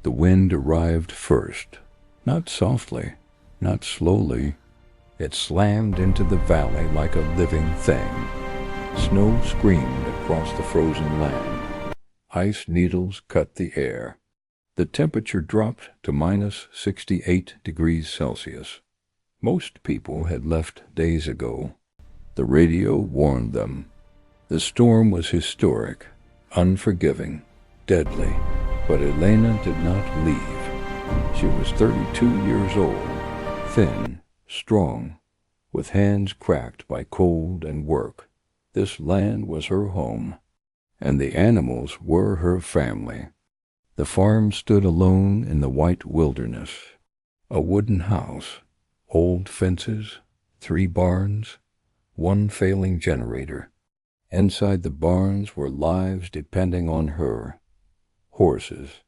The wind arrived first, not softly, not slowly. It slammed into the valley like a living thing. Snow screamed across the frozen land. Ice needles cut the air. The temperature dropped to minus 68 degrees Celsius. Most people had left days ago. The radio warned them. The storm was historic, unforgiving, deadly, but Elena did not leave. She was 32 years old, thin, strong, with hands cracked by cold and work. This land was her home, and the animals were her family. The farm stood alone in the white wilderness. A wooden house, old fences, 3 barns, 1 failing generator. Inside the barns were lives depending on her. Horses,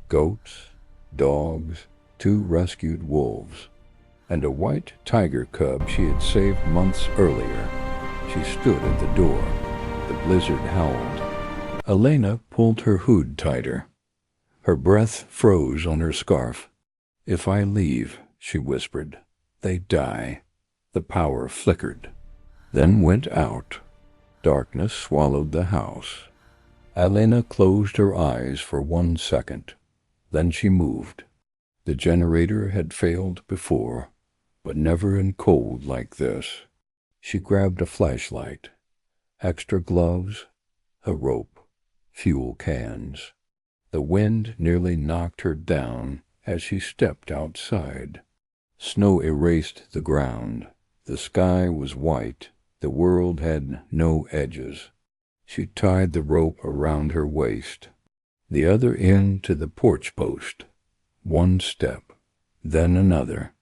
goats, dogs, 2 rescued wolves, and a white tiger cub she had saved months earlier. She stood at the door. The blizzard howled. Elena pulled her hood tighter. Her breath froze on her scarf. "If I leave," she whispered, "they die." The power flickered, then went out. Darkness swallowed the house. Elena closed her eyes for 1 second. Then she moved. The generator had failed before, but never in cold like this. She grabbed a flashlight, extra gloves, a rope, fuel cans. The wind nearly knocked her down as she stepped outside. Snow erased the ground. The sky was white. The world had no edges. She tied the rope around her waist, the other end to the porch post. 1 step, then another.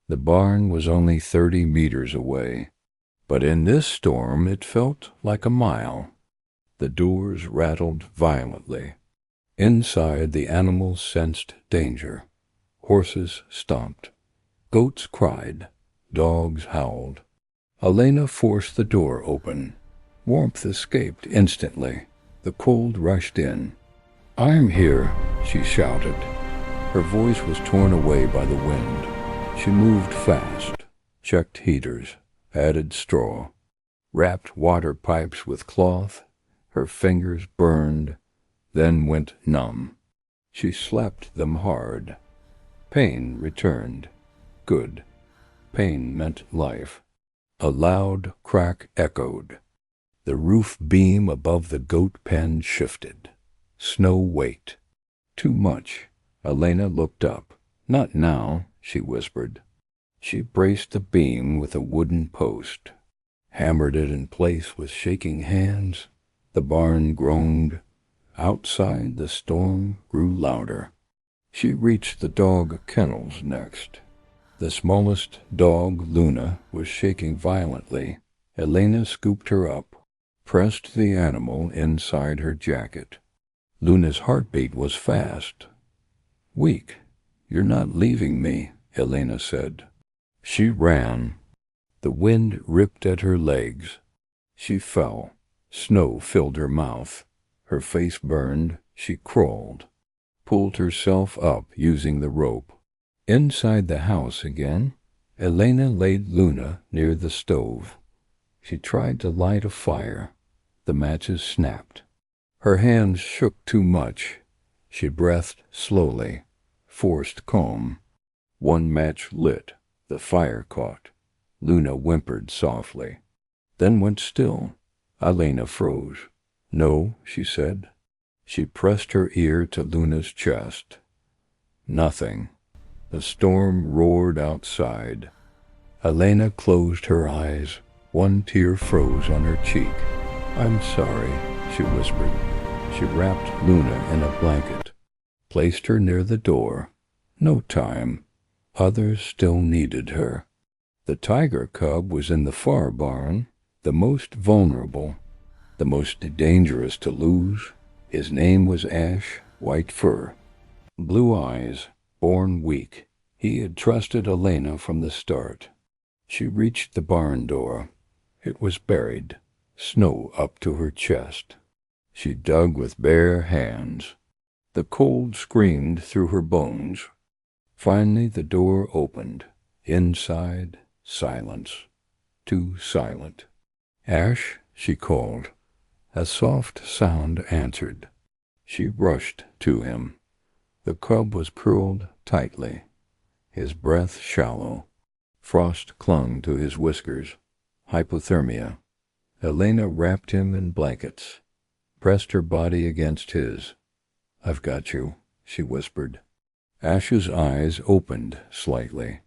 The barn was only 30 meters away, but in this storm it felt like a mile. The doors rattled violently. Inside, the animals sensed danger. Horses stomped. Goats cried. Dogs howled. Elena forced the door open. Warmth escaped instantly. The cold rushed in. "I'm here," she shouted. Her voice was torn away by the wind. She moved fast, checked heaters, added straw, wrapped water pipes with cloth. Her fingers burned, then went numb. She slapped them hard. Pain returned. Good. Pain meant life. A loud crack echoed. The roof beam above the goat pen shifted. Snow waked. Too much. Elena looked up. "Not now," she whispered. She braced the beam with a wooden post, hammered it in place with shaking hands. The barn groaned. Outside, the storm grew louder. She reached the dog kennels next. The smallest dog, Luna, was shaking violently. Elena scooped her up, pressed the animal inside her jacket. Luna's heartbeat was fast. "Weak. You're not leaving me," Elena said. She ran. The wind ripped at her legs. She fell. Snow filled her mouth. Her face burned. She crawled, pulled herself up using the rope. Inside the house again, Elena laid Luna near the stove. She tried to light a fire. The matches snapped. Her hands shook too much. She breathed slowly, forced calm. 1 match lit. The fire caught. Luna whimpered softly, then went still. Elena froze. "No," she said. She pressed her ear to Luna's chest. Nothing. The storm roared outside. Elena closed her eyes. 1 tear froze on her cheek. "I'm sorry," she whispered. She wrapped Luna in a blanket, placed her near the door. No time. Others still needed her. The tiger cub was in the far barn, the most vulnerable, the most dangerous to lose. His name was Ash, white fur, blue eyes, born weak. He had trusted Elena from the start. She reached the barn door. It was buried, snow up to her chest. She dug with bare hands. The cold screamed through her bones. Finally the door opened. Inside, silence. Too silent. "Ash," she called. A soft sound answered. She rushed to him. The cub was curled tightly, his breath shallow. Frost clung to his whiskers. Hypothermia. Elena wrapped him in blankets, pressed her body against his. "I've got you," she whispered. Ash's eyes opened slightly.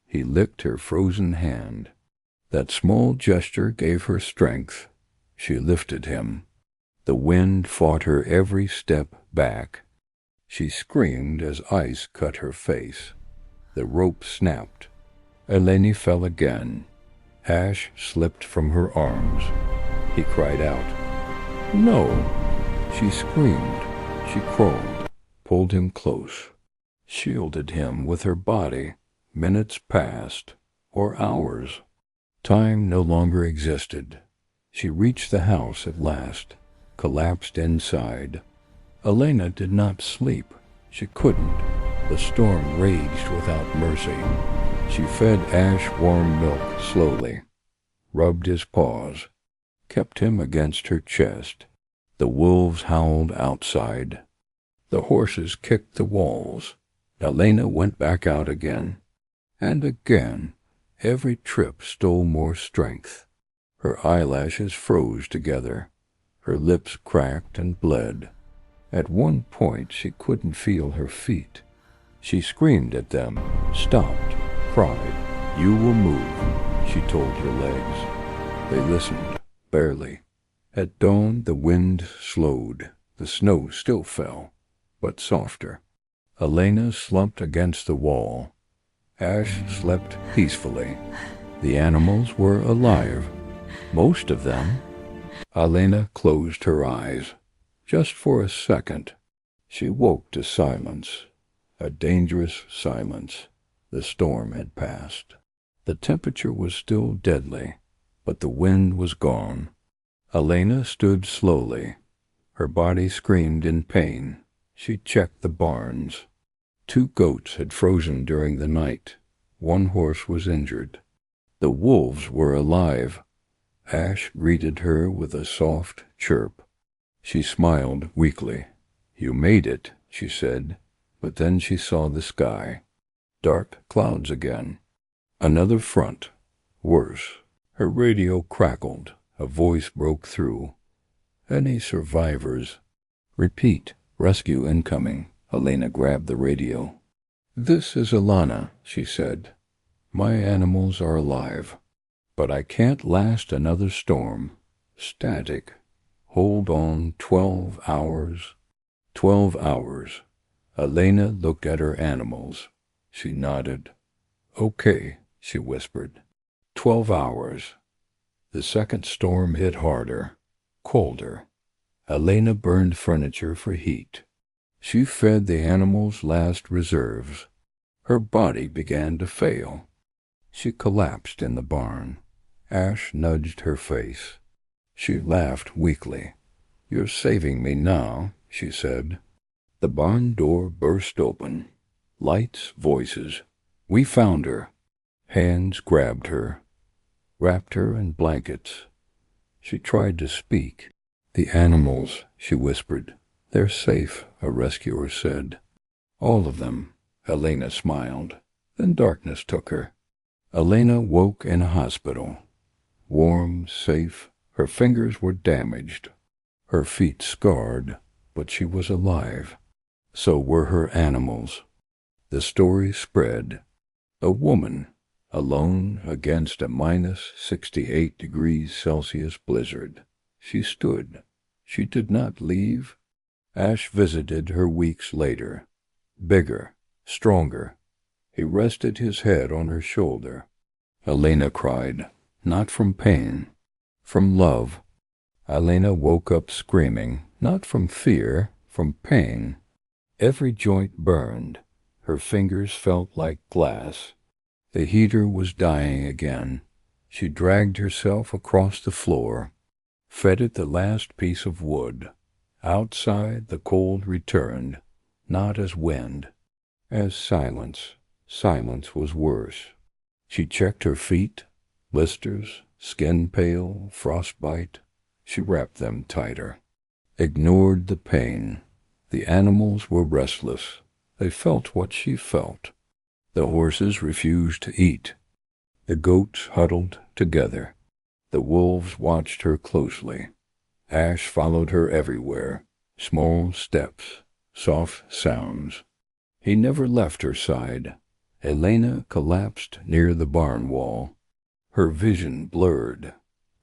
He licked her frozen hand. That small gesture gave her strength. She lifted him. The wind fought her every step back. She screamed as ice cut her face. The rope snapped. Eleni fell again. Ash slipped from her arms. He cried out, "No!" She screamed. She crawled, pulled him close, shielded him with her body. Minutes passed, or hours. Time no longer existed. She reached the house at last, collapsed inside. Elena did not sleep. She couldn't. The storm raged without mercy. She fed Ash warm milk slowly, rubbed his paws, kept him against her chest. The wolves howled outside. The horses kicked the walls. Elena went back out again. And again. Every trip stole more strength. Her eyelashes froze together. Her lips cracked and bled. At one point she couldn't feel her feet. She screamed at them, stopped, cried. "You will move," she told her legs. They listened, barely. At dawn the wind slowed. The snow still fell, but softer. Elena slumped against the wall. Ash slept peacefully. The animals were alive, most of them. Elena closed her eyes. Just for a second. She woke to silence. A dangerous silence. The storm had passed. The temperature was still deadly, but the wind was gone. Elena stood slowly. Her body screamed in pain. She checked the barns. 2 goats had frozen during the night. 1 horse was injured. The wolves were alive. Ash greeted her with a soft chirp. She smiled weakly. "You made it," she said, but then she saw the sky. Dark clouds again. Another front. Worse. Her radio crackled. A voice broke through. "Any survivors?" "Repeat. Rescue incoming." Elena grabbed the radio. "This is Alana," she said. "My animals are alive. But I can't last another storm. Static. Hold on 12 hours. 12 hours. Elena looked at her animals. She nodded. "Okay," she whispered. 12 hours. The second storm hit harder, colder. Elena burned furniture for heat. She fed the animals' last reserves. Her body began to fail. She collapsed in the barn. Ash nudged her face. She laughed weakly. "You're saving me now," she said. The barn door burst open. Lights, voices. "We found her." Hands grabbed her, wrapped her in blankets. She tried to speak. "The animals," she whispered. "They're safe," a rescuer said. "All of them." Elena smiled. Then darkness took her. Elena woke in a hospital. Warm, safe. Her fingers were damaged. Her feet scarred, but she was alive. So were her animals. The story spread. A woman, alone against a minus 68 degrees Celsius blizzard. She stood. She did not leave. Ash visited her weeks later. Bigger, stronger. He rested his head on her shoulder. Elena cried, not from pain, from love. Elena woke up screaming, not from fear, from pain. Every joint burned. Her fingers felt like glass. The heater was dying again. She dragged herself across the floor, fed it the last piece of wood. Outside, the cold returned. not as wind, as silence. Silence was worse. She checked her feet, blisters, skin pale, frostbite. She wrapped them tighter, ignored the pain. The animals were restless. They felt what she felt. The horses refused to eat. The goats huddled together. The wolves watched her closely. Ash followed her everywhere. Small steps, soft sounds. He never left her side. Elena collapsed near the barn wall. Her vision blurred.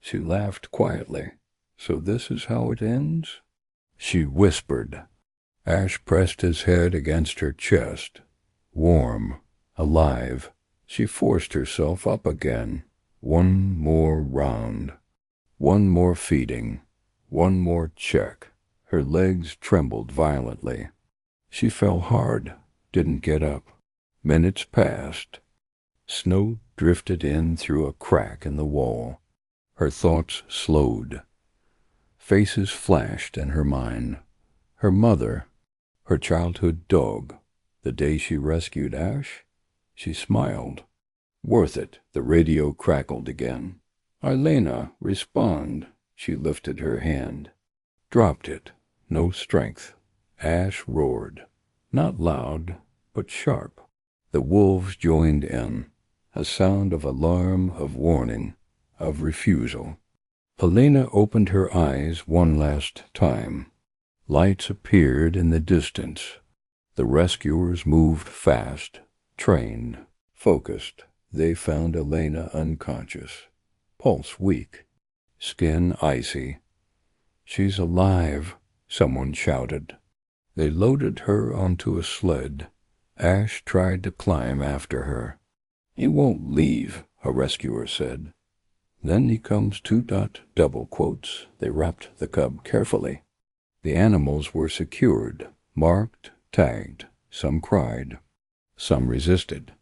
She laughed quietly. "So this is how it ends?" she whispered. Ash pressed his head against her chest. Warm, alive. She forced herself up again. One more round. One more feeding. One more check. Her legs trembled violently. She fell hard, didn't get up. Minutes passed. Snow drifted in through a crack in the wall. Her thoughts slowed. Faces flashed in her mind. Her mother, her childhood dog, the day she rescued Ash. She smiled. Worth it, the radio crackled again. "Elena, respond." She lifted her hand. Dropped it. No strength. Ash roared. Not loud, but sharp. The wolves joined in. A sound of alarm, of warning, of refusal. Elena opened her eyes one last time. Lights appeared in the distance. The rescuers moved fast, trained, focused. They found Elena unconscious, pulse weak, skin icy. "She's alive," someone shouted. They loaded her onto a sled. Ash tried to climb after her. "He won't leave," a rescuer said. "Then he comes to..." Double quotes. They wrapped the cub carefully. The animals were secured, marked, tagged. Some cried. Some resisted.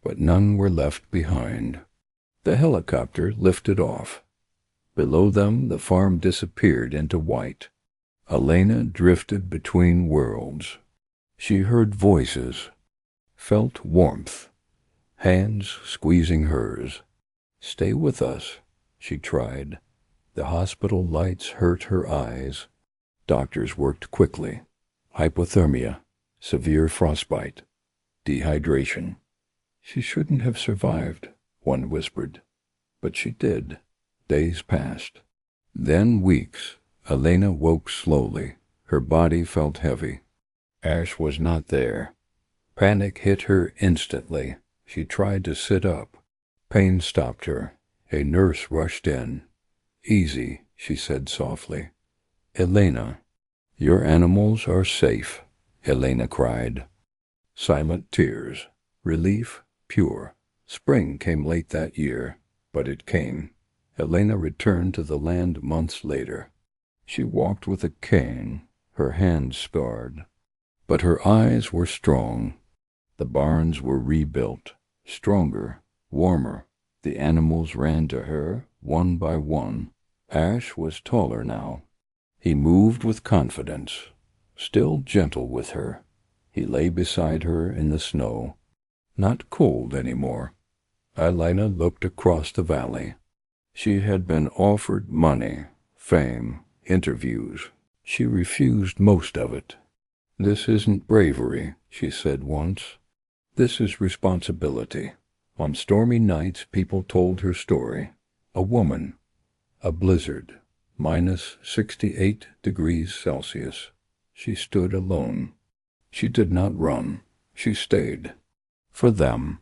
But none were left behind. The helicopter lifted off. Below them the farm disappeared into white. Elena drifted between worlds. She heard voices, felt warmth, hands squeezing hers. "Stay with us," she tried. The hospital lights hurt her eyes. Doctors worked quickly. Hypothermia, severe frostbite, dehydration. "She shouldn't have survived," one whispered. But she did. Days passed. Then weeks. Elena woke slowly. Her body felt heavy. Ash was not there. Panic hit her instantly. She tried to sit up. Pain stopped her. A nurse rushed in. "Easy," she said softly. "Elena." "Your animals are safe," Elena cried. Silent tears. Relief, pure. Spring came late that year, but it came. Elena returned to the land months later. She walked with a cane, her hands scarred. But her eyes were strong. The barns were rebuilt, stronger, warmer. The animals ran to her, one by one. Ash was taller now. He moved with confidence, still gentle with her. He lay beside her in the snow, not cold anymore. Elena looked across the valley. She had been offered money, fame, interviews. She refused most of it. "This isn't bravery," she said once. "This is responsibility." On stormy nights people told her story. A woman, a blizzard, minus 68 degrees Celsius. She stood alone. She did not run. She stayed. For them.